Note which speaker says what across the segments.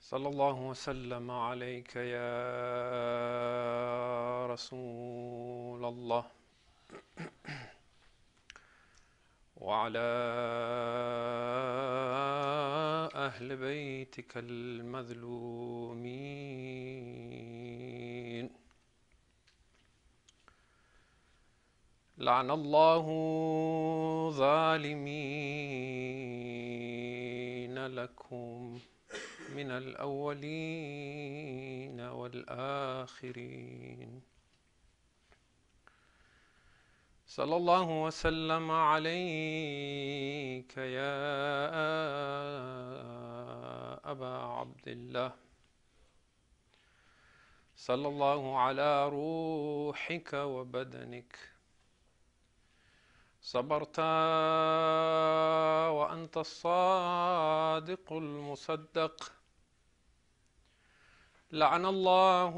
Speaker 1: صلى الله وسلم عليك يا رسول الله وعلى أهل بيتك المظلومين. لعن الله ظالمين لكم من الأولين والآخرين. صلى الله وسلم عليك يا أبا عبد الله. صلى الله على روحك وبدنك. صبرت وأنت الصادق المصدق. لعن الله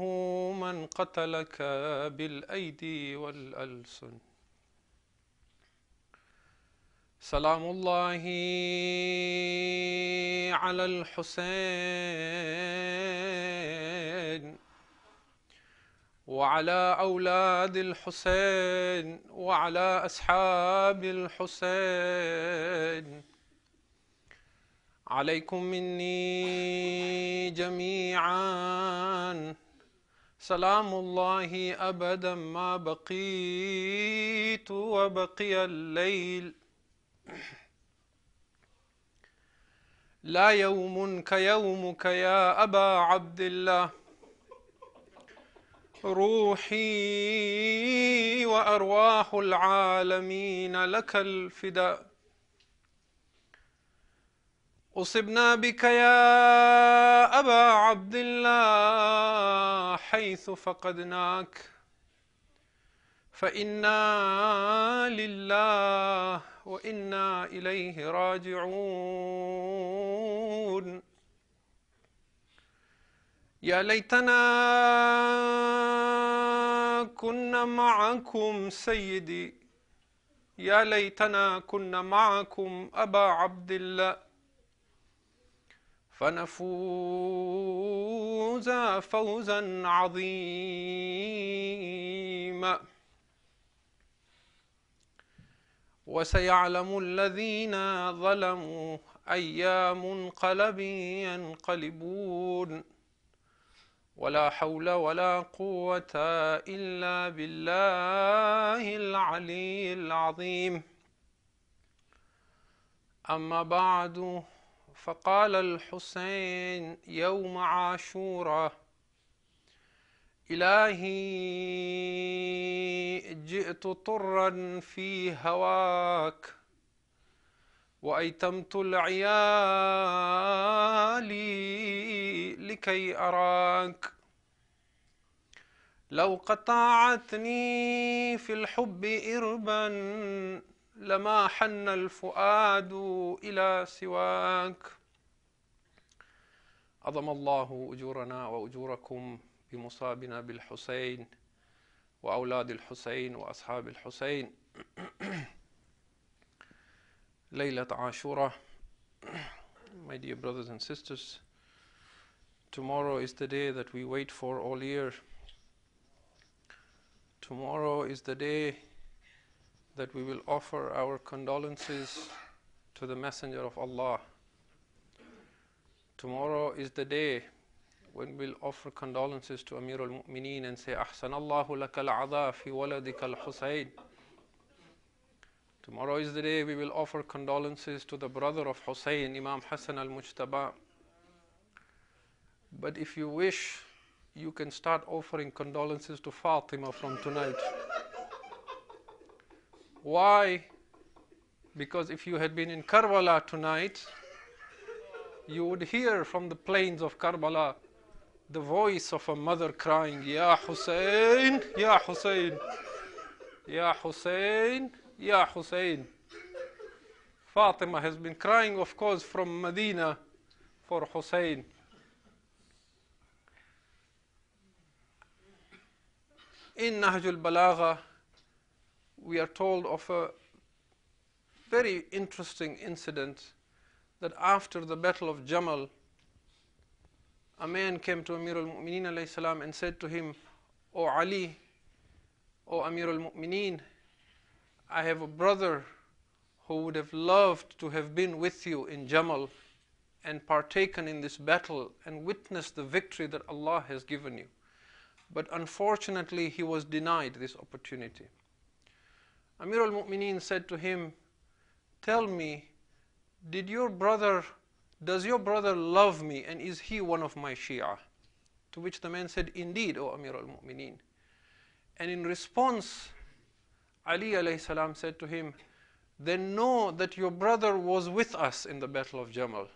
Speaker 1: من قتلك بالأيدي والألسن. سلام الله على الحسين وعلى أولاد الحسين وعلى أصحاب الحسين. عليكم مني جميعا سلام الله أبدا ما بقيت وبقي الليل. لا يوم كيومك يا أبا عبد الله. روحي وأرواح العالمين لك الفداء. أصبنا بك يا أبا عبد الله حيث فقدناك، فإنا لله وإنا إليه راجعون. يا ليتنا كنا معكم سيدي، يا ليتنا كنا معكم أبا عبد الله، فنفوز فوزا عظيما. وسيعلم الذين ظلموا أي منقلب ينقلبون. ولا حول ولا قوة إلا بالله العلي العظيم. أما بعد، فقال الحسين يوم عاشوراء: إلهي جئت طرا في هواك، وأيتمت العيال لكي أراك. لو قطعتني في الحب إربا لما حن الفؤاد إلى سواك. عظم الله أجورنا وأجوركم بمصابنا بالحسين وأولاد الحسين وأصحاب الحسين. ليلة عاشوراء. My dear brothers and sisters, tomorrow is the day that we wait for all year. Tomorrow is the day that we will offer our condolences to the Messenger of Allah. Tomorrow is the day when we'll offer condolences to Amir al-Mu'mineen and say, أحسن الله لك العذا في ولدك الحسين. Tomorrow is the day we will offer condolences to the brother of Hussein, Imam Hussain al-Mujtaba. But if you wish, you can start offering condolences to Fatima from tonight. Why? Because if you had been in Karbala tonight, you would hear from the plains of Karbala the voice of a mother crying, Ya Hussein, Ya Hussein, Ya Hussein, Ya Hussein. Fatima has been crying, of course, from Medina for Hussein. In Nahj al-Balagha, we are told of a very interesting incident that after the Battle of Jamal, a man came to Amir al-Mu'mineen alayhi salam and said to him, O Ali, O Amir al-Mu'mineen, I have a brother who would have loved to have been with you in Jamal and partaken in this battle and witnessed the victory that Allah has given you. But unfortunately, he was denied this opportunity. Amir al-Mu'mineen said to him, tell me, does your brother love me, and is he one of my Shia? To which the man said, indeed, O Amir al-Mu'mineen. And in response, Ali alayhi salam said to him, then know that your brother was with us in the Battle of Jamal.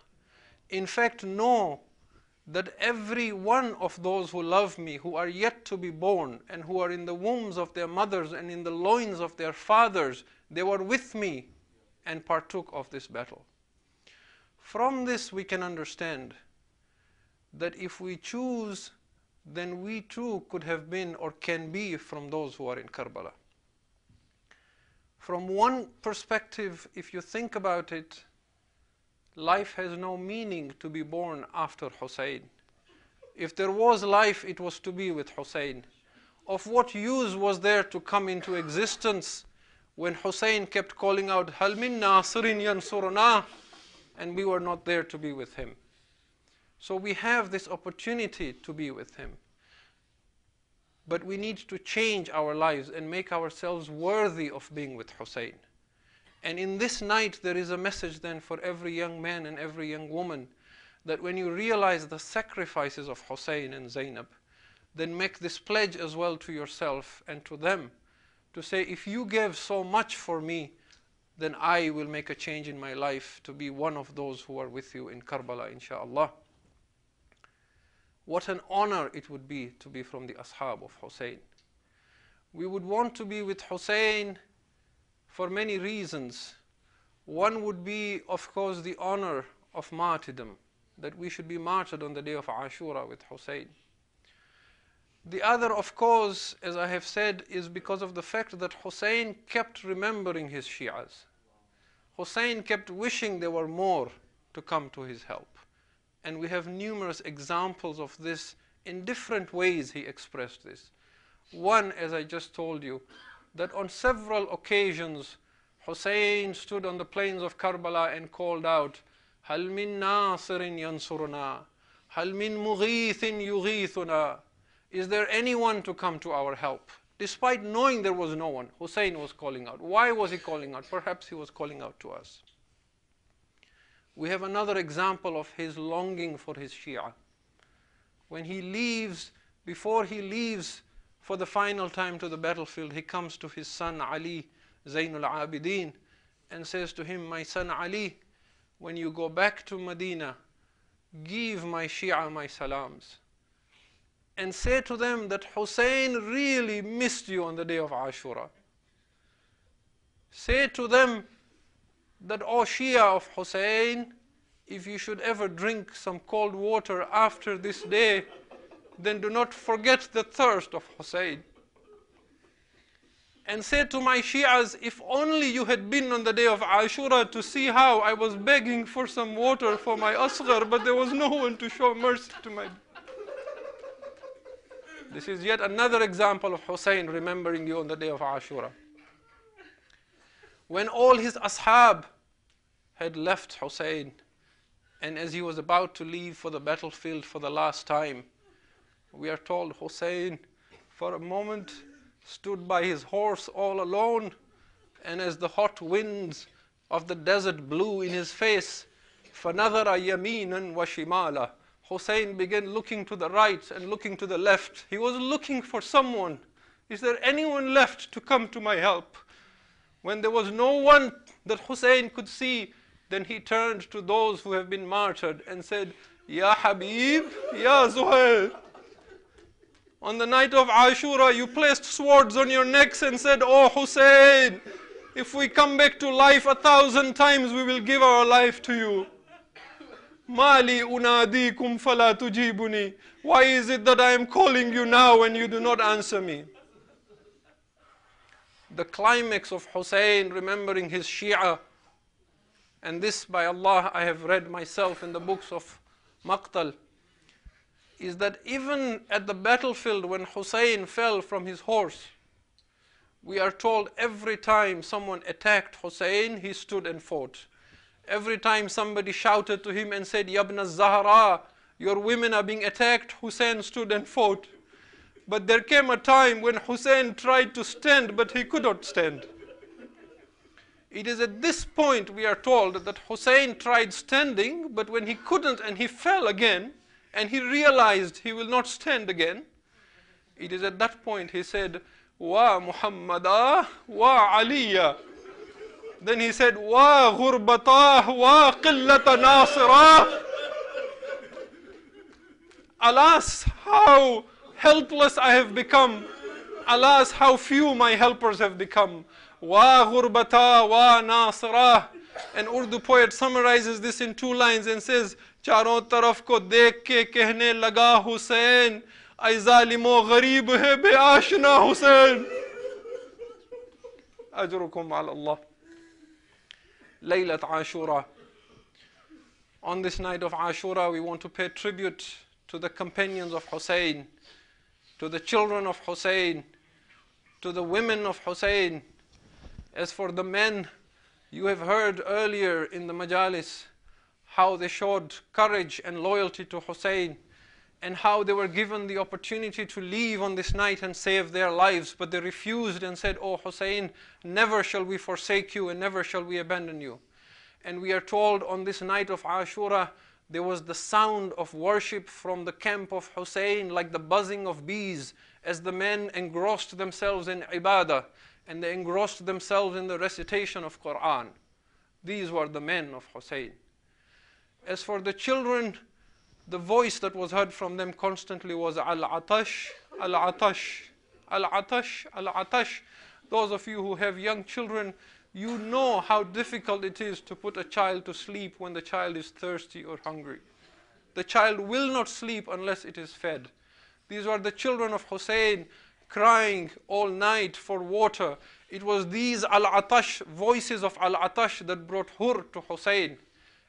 Speaker 1: In fact, know that every one of those who love me, who are yet to be born, and who are in the wombs of their mothers and in the loins of their fathers, they were with me and partook of this battle. From this we can understand that if we choose, then we too could have been or can be from those who are in Karbala. From one perspective, if you think about it, life has no meaning to be born after Hussein. If there was life, it was to be with Hussein. Of what use was there to come into existence when Hussein kept calling out, Hal min nasirin yansuruna, and we were not there to be with him. So we have this opportunity to be with him. But we need to change our lives and make ourselves worthy of being with Hussein. And in this night, there is a message then for every young man and every young woman, that when you realize the sacrifices of Hussein and Zainab, then make this pledge as well to yourself and to them, to say, if you gave so much for me, then I will make a change in my life to be one of those who are with you in Karbala, inshaAllah. What an honor it would be to be from the ashab of Hussein. We would want to be with Hussein for many reasons. One would be, of course, the honor of martyrdom, that we should be martyred on the day of Ashura with Hussein. The other, of course, as I have said, is because of the fact that Hussein kept remembering his Shi'as. Hussein kept wishing there were more to come to his help. And we have numerous examples of this. In different ways he expressed this. One, as I just told you, that on several occasions Hussein stood on the plains of Karbala and called out, Hal min nasirin yansuruna, Hal min mughithin yughithuna. Is there anyone to come to our help? Despite knowing there was no one, Hussein was calling out. Why was he calling out? Perhaps he was calling out to us. We have another example of his longing for his Shia. When he leaves, before he leaves for the final time to the battlefield, he comes to his son Ali, Zainul Abidin, and says to him, my son Ali, when you go back to Medina, give my Shia my salams. And say to them that Hussein really missed you on the day of Ashura. Say to them that, O Shia of Hussein, if you should ever drink some cold water after this day, then do not forget the thirst of Hussein. And say to my Shias, if only you had been on the day of Ashura to see how I was begging for some water for my Asghar, but there was no one to show mercy to my... This is yet another example of Hussein remembering you on the day of Ashura. When all his ashab had left Hussein, and as he was about to leave for the battlefield for the last time, we are told Hussein, for a moment, stood by his horse all alone, and as the hot winds of the desert blew in his face, فَنَظَرَ يَمِينًا وَشِمَالًا, Hussein began looking to the right and looking to the left. He was looking for someone. Is there anyone left to come to my help? When there was no one that Hussein could see, then he turned to those who have been martyred and said, Ya Habib, Ya Zuhair. On the night of Ashura, you placed swords on your necks and said, Oh Hussein, if we come back to life 1,000 times, we will give our life to you. Mali unadikum fala tujibuni. Why is it that I am calling you now and you do not answer me? The climax of Hussein remembering his Shia, and this by Allah I have read myself in the books of Maqtal, is that even at the battlefield when Hussein fell from his horse, we are told every time someone attacked Hussein, he stood and fought. Every time somebody shouted to him and said, Yabna Zahra, your women are being attacked, Hussein stood and fought. But there came a time when Hussein tried to stand, but he could not stand. It is at this point we are told that Hussein tried standing, but when he couldn't and he fell again, and he realized he will not stand again, it is at that point he said, Wa Muhammadah wa Aliyah. Then he said, Wa ghurbatah wa qillata nasirah. Alas, how helpless I have become. Alas, how few my helpers have become. Wa ghurbata wa nasirah. An Urdu poet summarizes this in 2 lines and says, Charon taraf ko dekh ke kehne laga Hussein, ay zalimo gharib hai be ashna Hussein. Ajrukum ala Allah. Laylat Ashura. On this night of Ashura, we want to pay tribute to the companions of Hussein, to the children of Hussein, to the women of Hussein. As for the men, you have heard earlier in the majalis how they showed courage and loyalty to Hussein, and how they were given the opportunity to leave on this night and save their lives, but they refused and said, Oh Hussein, never shall we forsake you and never shall we abandon you. And we are told on this night of Ashura, there was the sound of worship from the camp of Hussein, like the buzzing of bees, as the men engrossed themselves in ibadah, and they engrossed themselves in the recitation of Quran. These were the men of Hussein. As for the children, the voice that was heard from them constantly was Al-Atash, Al-Atash, Al-Atash, Al-Atash. Those of you who have young children, you know how difficult it is to put a child to sleep when the child is thirsty or hungry. The child will not sleep unless it is fed. These were the children of Hussein crying all night for water. It was these Al-Atash, voices of Al-Atash, that brought Hur to Hussein.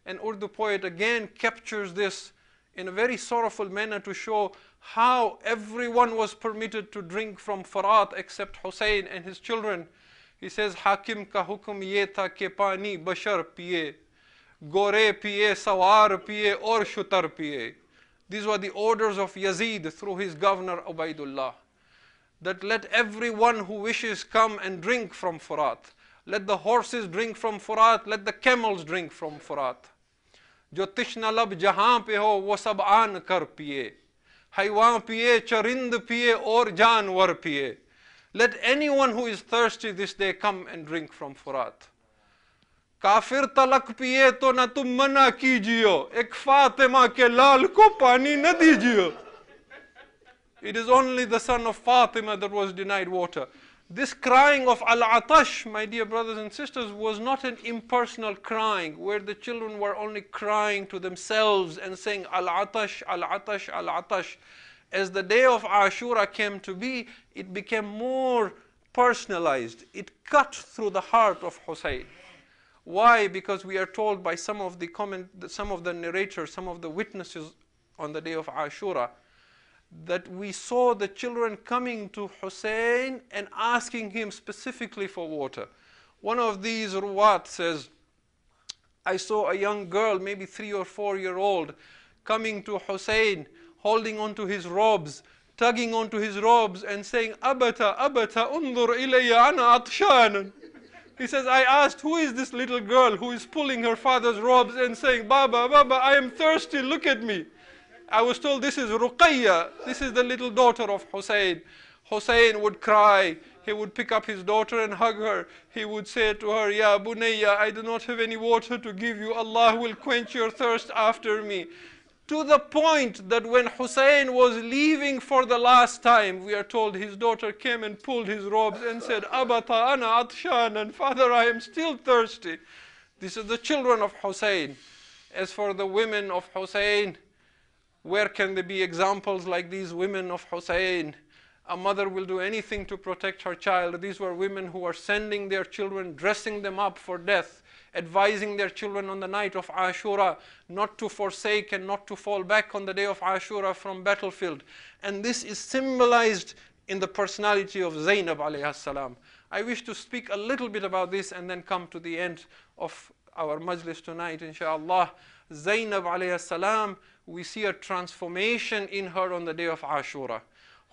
Speaker 1: An Urdu poet again captures this in a very sorrowful manner to show how everyone was permitted to drink from Farat except Hussein and his children. He says, Hakim ka hukum ye tha ke pani bashar piye, gore piye, sawar piye, or shutar piye. These were the orders of Yazid through his governor Ubaidullah, that let everyone who wishes come and drink from Farat. Let the horses drink from Farat, let the camels drink from Farat. Jo tishna lab jahan pe ho, wo sab aan kar piye. Haywan piye, charind piye, or janwar piye. Let anyone who is thirsty this day come and drink from Farat. Kafir talak piye to na tum mana kijiyo, ek Fatima ke lal ko pani na dijiyo. It is only the son of Fatima that was denied water. This crying of Al-Atash, my dear brothers and sisters, was not an impersonal crying where the children were only crying to themselves and saying Al-Atash, Al-Atash, Al-Atash. As the day of Ashura came to be, it became more personalized. It cut through the heart of Hussein. Why? Because we are told by some of the narrators, some of the witnesses on the day of Ashura, that we saw the children coming to Hussein and asking him specifically for water. One of these ruwat says, I saw a young girl, maybe 3 or 4 year old, coming to Hussein, holding onto his robes, tugging onto his robes and saying, Abata, Abata, undur ilayya ana atshanan. He says, I asked, who is this little girl who is pulling her father's robes and saying, Baba, Baba, I am thirsty, look at me. I was told this is Ruqayya, this is the little daughter of Hussein. Hussein would cry, he would pick up his daughter and hug her. He would say to her, Ya Bunayya, I do not have any water to give you, Allah will quench your thirst after me. To the point that when Hussein was leaving for the last time, we are told his daughter came and pulled his robes and said, Abata ana atshan, and Father, I am still thirsty. This is the children of Hussein. As for the women of Hussein, where can there be examples like these women of Hussein? A mother will do anything to protect her child. These were women who were sending their children, dressing them up for death, advising their children on the night of Ashura not to forsake and not to fall back on the day of Ashura from battlefield. And this is symbolized in the personality of Zainab alayhi salam. I wish to speak a little bit about this and then come to the end of our majlis tonight, inshallah. Zainab alayhi salam, we see a transformation in her on the day of Ashura.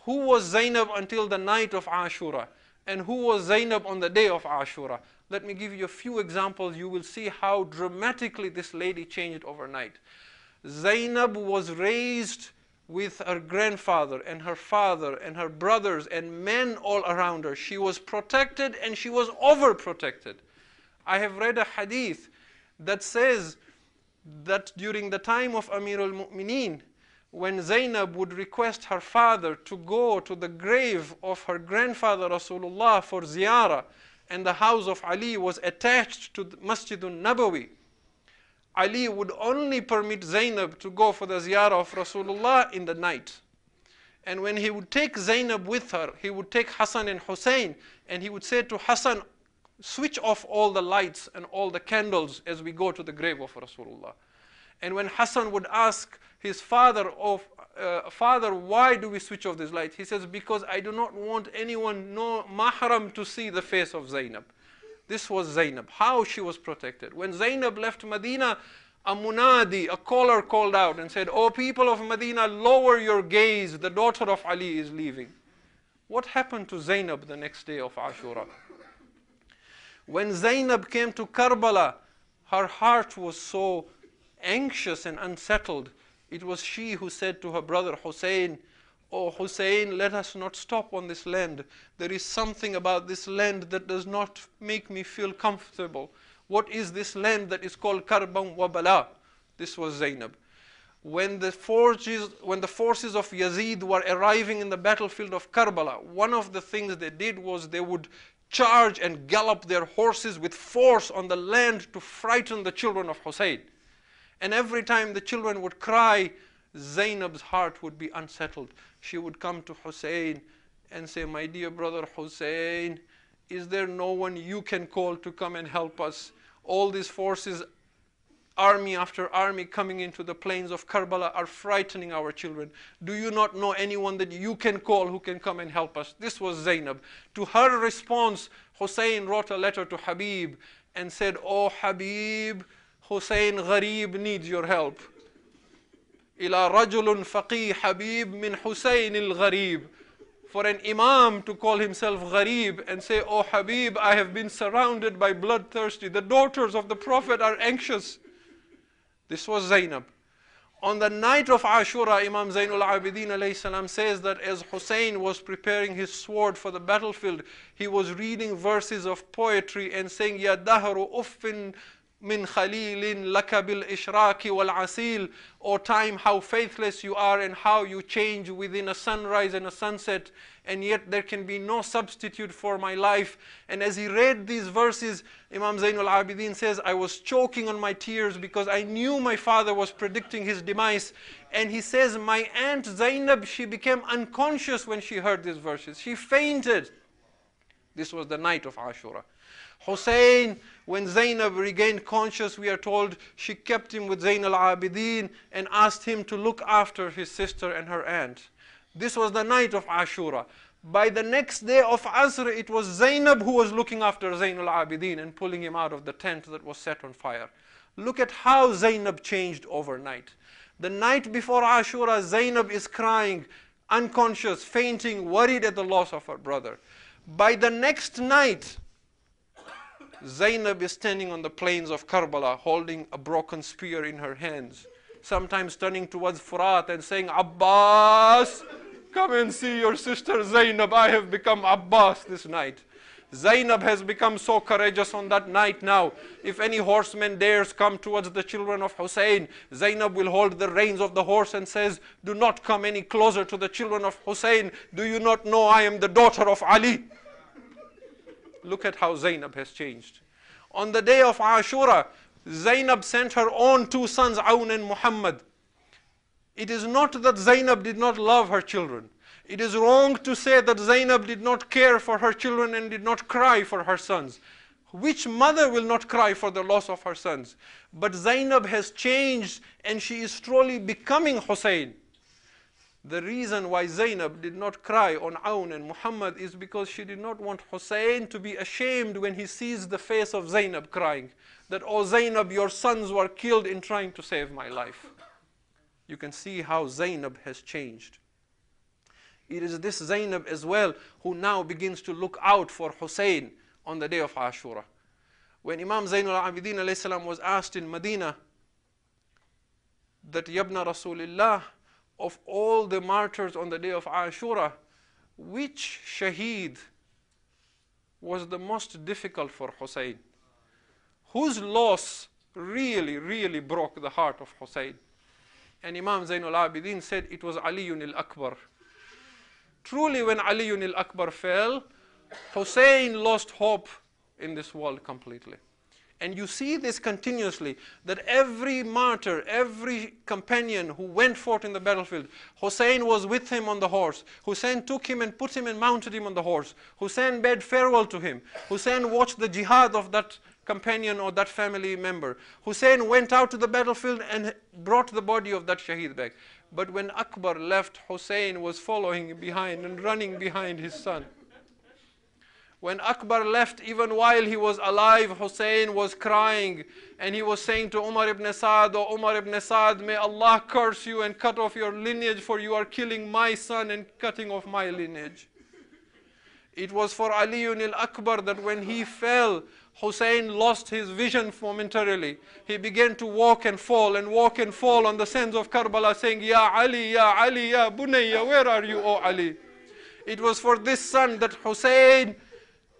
Speaker 1: Who was Zainab until the night of Ashura? And who was Zainab on the day of Ashura? Let me give you a few examples. You will see how dramatically this lady changed overnight. Zainab was raised with her grandfather and her father and her brothers and men all around her. She was protected and she was overprotected. I have read a hadith that says that during the time of Amir al-Mu'mineen, when Zainab would request her father to go to the grave of her grandfather Rasulullah for ziyarah, and the house of Ali was attached to the Masjidun Nabawi, Ali would only permit Zainab to go for the ziyarah of Rasulullah in the night. And when he would take Zainab with her, he would take Hassan and Hussain, and he would say to Hassan, switch off all the lights and all the candles as we go to the grave of Rasulullah. And when Hassan would ask his father, Father, why do we switch off this light? He says, because I do not want anyone, no mahram, to see the face of Zainab. This was Zainab, how she was protected. When Zainab left Medina, a munadi, a caller called out and said, O people of Medina, lower your gaze, the daughter of Ali is leaving. What happened to Zainab the next day of Ashura? When Zainab came to Karbala, her heart was so anxious and unsettled. It was she who said to her brother Hussain, "Oh Hussain, let us not stop on this land. There is something about this land that does not make me feel comfortable. What is this land that is called Karban wa Bala?" This was Zainab. When the forces of Yazid were arriving in the battlefield of Karbala, one of the things they did was they would charge and gallop their horses with force on the land to frighten the children of Hussein. And every time the children would cry, Zainab's heart would be unsettled. She would come to Hussein and say, "My dear brother Hussein, is there no one you can call to come and help us? All these forces, army after army coming into the plains of Karbala, are frightening our children. Do you not know anyone that you can call who can come and help us?" This was Zainab. To her response, Hussein wrote a letter to Habib and said, "Oh Habib, Hussein Gharib needs your help. Ila rajulun faqih Habib min Hussein al-Gharib." For an imam to call himself Gharib and say, "Oh Habib, I have been surrounded by bloodthirsty. The daughters of the Prophet are anxious." This was Zainab. On the night of Ashura, Imam Zainul Abidin alayhi salam says that as Hussein was preparing his sword for the battlefield, he was reading verses of poetry and saying, "Ya dahru uffin min khalilin laka bil ishraki wal asil." O time, how faithless you are and how you change within a sunrise and a sunset, and yet there can be no substitute for my life. And as he read these verses, Imam Zainul Abidin says, I was choking on my tears because I knew my father was predicting his demise. And he says, my aunt Zainab, she became unconscious when she heard these verses. She fainted. This was the night of Ashura. Hussein, when Zainab regained conscious, we are told she kept him with Zain al-Abidin and asked him to look after his sister and her aunt. This was the night of Ashura. By the next day of Asr, it was Zainab who was looking after Zain al-Abidin and pulling him out of the tent that was set on fire. Look at how Zainab changed overnight. The night before Ashura, Zainab is crying, unconscious, fainting, worried at the loss of her brother. By the next night, Zainab is standing on the plains of Karbala holding a broken spear in her hands, sometimes turning towards Furat and saying, "Abbas, come and see your sister Zainab. I have become Abbas this night." Zainab has become so courageous on that night now. If any horseman dares come towards the children of Hussein, Zainab will hold the reins of the horse and says, "Do not come any closer to the children of Hussein. Do you not know I am the daughter of Ali?" Look at how Zainab has changed. On the day of Ashura, Zainab sent her own two sons, Aun and Muhammad. It is not that Zainab did not love her children. It is wrong to say that Zainab did not care for her children and did not cry for her sons. Which mother will not cry for the loss of her sons? But Zainab has changed and she is slowly becoming Hussein. The reason why Zainab did not cry on Aun and Muhammad is because she did not want Hussein to be ashamed when he sees the face of Zainab crying. That, oh Zainab, your sons were killed in trying to save my life. You can see how Zainab has changed. It is this Zainab as well who now begins to look out for Hussein on the day of Ashura. When Imam Zainul Abidin alayhi salam was asked in Medina that, Yabna Rasulillah, of all the martyrs on the day of Ashura, which shaheed was the most difficult for Hussein? Whose loss really broke the heart of Hussein? And Imam Zainul Abidin said it was Aliyun al-Akbar. Truly, when Aliyun al-Akbar fell, Hussein lost hope in this world completely. And you see this continuously, that every martyr, every companion who went forth in the battlefield, Hussein was with him on the horse. Hussein took him and put him and mounted him on the horse. Hussein bade farewell to him. Hussein watched the jihad of that companion or that family member. Hussein went out to the battlefield and brought the body of that shaheed back. But when Akbar left, Hussein was following behind and running behind his son. When Akbar left, even while he was alive, Hussein was crying and he was saying to Umar ibn Sa'd, "O Umar ibn Sa'd, may Allah curse you and cut off your lineage, for you are killing my son and cutting off my lineage." It was for Aliyun al-Akbar that when he fell, Hussein lost his vision momentarily. He began to walk and fall on the sands of Karbala, saying, "Ya Ali, Ya Ali, Ya Bunayya, where are you, O Ali?" It was for this son that Hussein,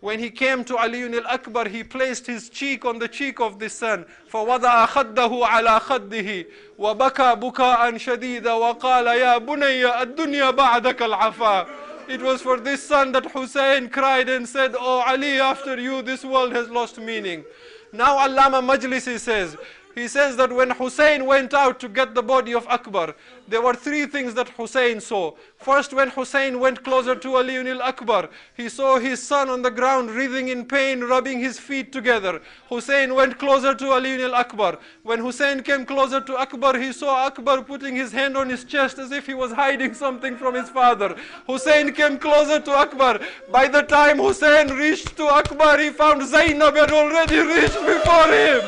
Speaker 1: when he came to Aliyun al-Akbar, he placed his cheek on the cheek of this son. فَوَضَعَ خَدَّهُ عَلَى خَدِّهِ وَبَكَى بُكَاءً شَدِيدًا وَقَالَ يَا بُنَيَّ الدُّنْيَا بَعْدَكَ الْعَفَا. It was for this son that Hussein cried and said, "Oh Ali, after you this world has lost meaning." Now Allama Majlisi says, he says that when Hussein went out to get the body of Akbar, there were three things that Hussein saw. First, when Hussein went closer to Aliyun al-Akbar, he saw his son on the ground writhing in pain, rubbing his feet together. Hussein went closer to Aliyun al-Akbar. When Hussein came closer to Akbar, he saw Akbar putting his hand on his chest as if he was hiding something from his father. Hussein came closer to Akbar. By the time Hussein reached to Akbar, he found Zainab had already reached before him.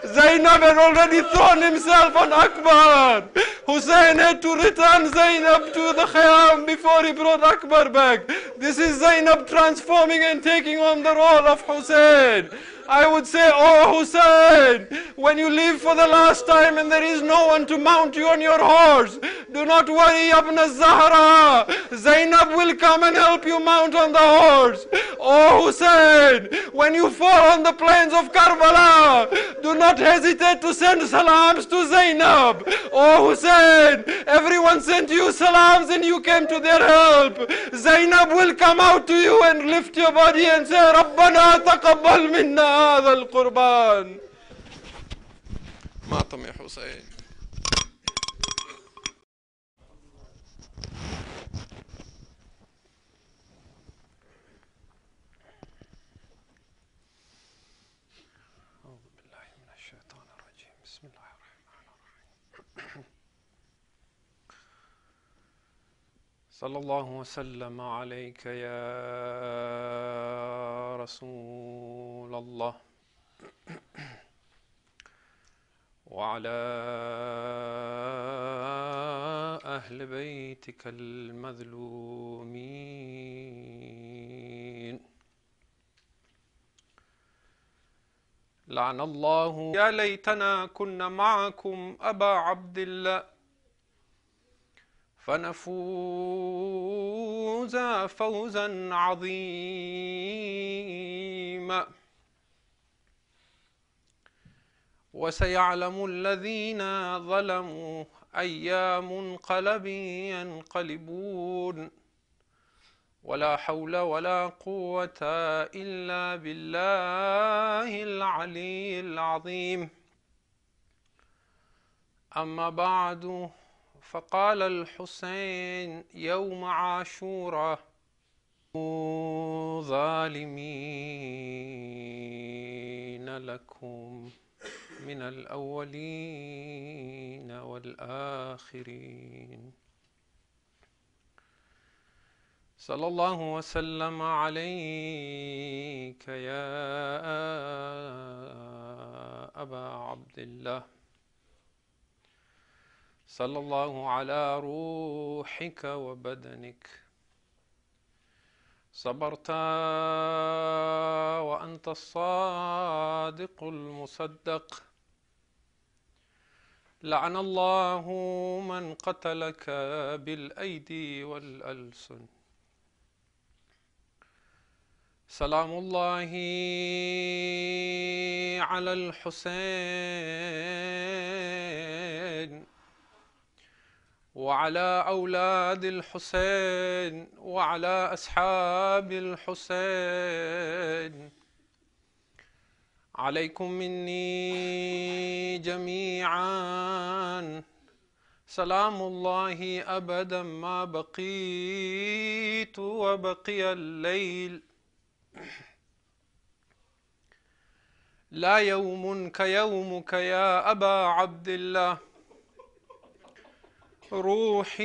Speaker 1: Zainab had already thrown himself on Akbar. Hussein had to return Zainab to the Khayyam before he brought Akbar back. This is Zainab transforming and taking on the role of Hussein. I would say, "Oh Hussein, when you leave for the last time and there is no one to mount you on your horse, do not worry, Ibn Zahra. Zainab will come and help you mount on the horse. Oh Hussein, when you fall on the plains of Karbala, do not hesitate to send salams to Zainab. Oh Hussein, everyone sent you salams and you came to their help. Zainab will come out to you and lift your body and say, Rabbana taqabbal minna هذا القربان." ماتم يا حسين. أعوذ بالله من الشيطان الرجيم. بسم الله الرحمن الرحيم. صلى الله وسلم عليك يا رسول الله وعلى أهل بيتك المظلومين. لعن الله. يا ليتنا كنا معكم أبا عبد الله فنفوز فوزا عظيما. وسيعلم الذين ظلموا أي منقلب ينقلبون. ولا حول ولا قوة إلا بالله العلي العظيم. أما بعد، فقال الحسين يوم عاشوراء: ظالمين لكم من الأولين والآخرين. صلى الله وسلم عليك يا أبا عبد الله. صلى الله على روحك وبدنك. صبرت وأنت الصادق المصدق. لعن الله من قتلك بالأيدي والألسن. سلام الله على الحسين وعلى أولاد الحسين وعلى أصحاب الحسين. عليكم مني جميعا سلام الله أبدا ما بقيت وبقي الليل. لا يوم كيومك يا أبا عبد الله. روحي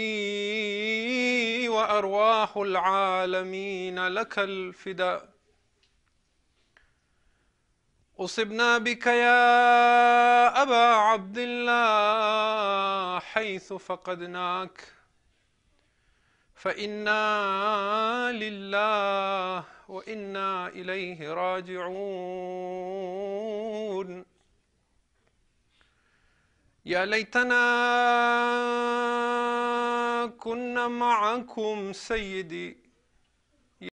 Speaker 1: وأرواح العالمين لك الفداء. أصبنا بك يا أبا عبد الله حيث فقدناك، فإنا لله وإنا إليه راجعون. يا ليتنا كنا معكم سيدي